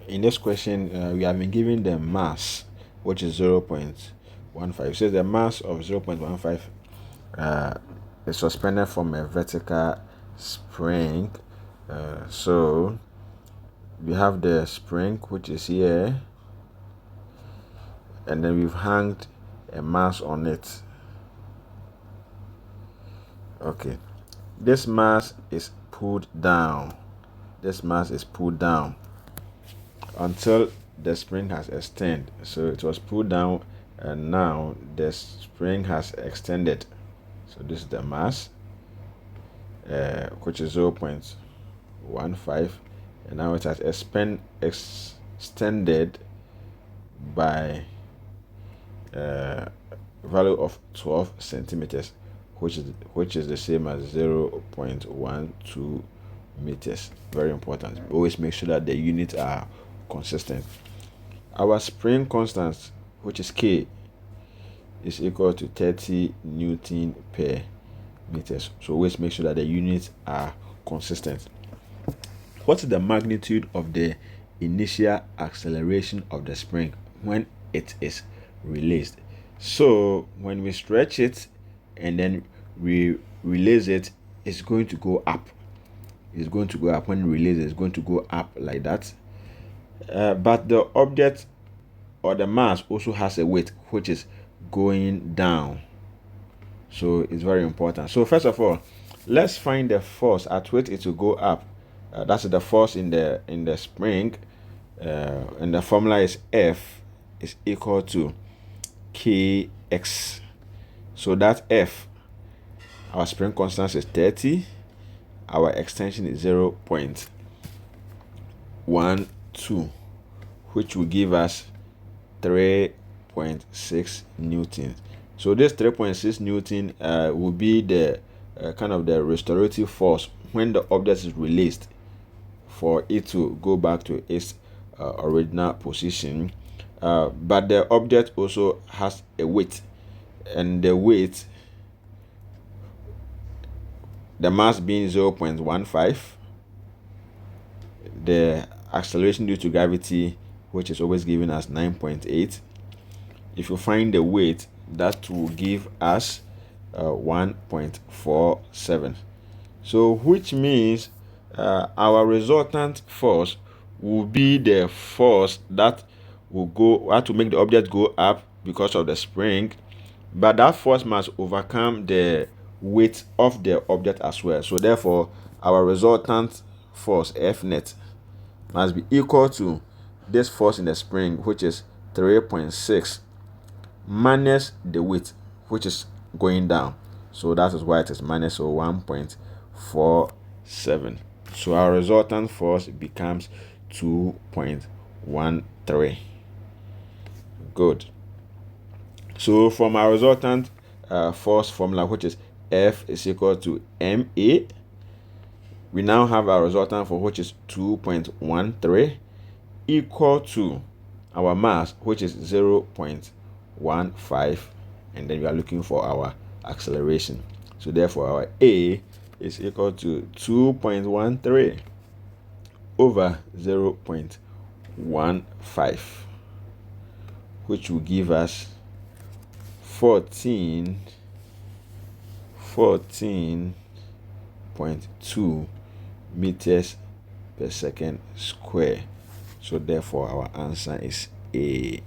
in this question, we have been given the mass, which is 0.15. It says the mass of 0.15 is suspended from a vertical spring. So we have the spring, which is here, and then we've hanged a mass on it. Okay, this mass is pulled down. This mass is pulled down until the spring has extended. So it was pulled down, and now the spring has extended. So this is the mass, which is 0.15, and now it has extended by value of 12 centimeters, which is the same as 0.12 meters. Very important. Always make sure that the units are consistent. Our spring constant, which is K, is equal to 30 Newton per meters. So always make sure that the units are consistent. What is the magnitude of the initial acceleration of the spring when it is released? So when we stretch it and then we release it, it's going to go up. It's going to go up. When we release it, it's going to go up like that. But the object or the mass also has a weight, which is going down. So it's very important. So first of all, let's find the force at which it will go up. That's the force in the spring, and the formula is F is equal to Kx. So that F, our spring constant is 30, our extension is 0.12, which will give us 3.6 Newton. So this 3.6 Newton will be the kind of the restorative force when the object is released, for it to go back to its original position. But the object also has a weight, and the weight, the mass being 0.15, the acceleration due to gravity, which is always given as 9.8. If you find the weight, that will give us 1.47. So which means our resultant force will be the force that will to make the object go up because of the spring, but that force must overcome the weight of the object as well. So therefore, our resultant force, F net, must be equal to this force in the spring, which is 3.6, minus the weight, which is going down. So that is why it is minus 1.47. So our resultant force becomes 2.13. Good. So from our resultant force formula, which is F is equal to ma, we now have our resultant force, which is 2.13, equal to our mass, which is 0.15, and then we are looking for our acceleration. So therefore our A is equal to 2.13 over 0.15, which will give us 14.2 meters per second square. So therefore our answer is A.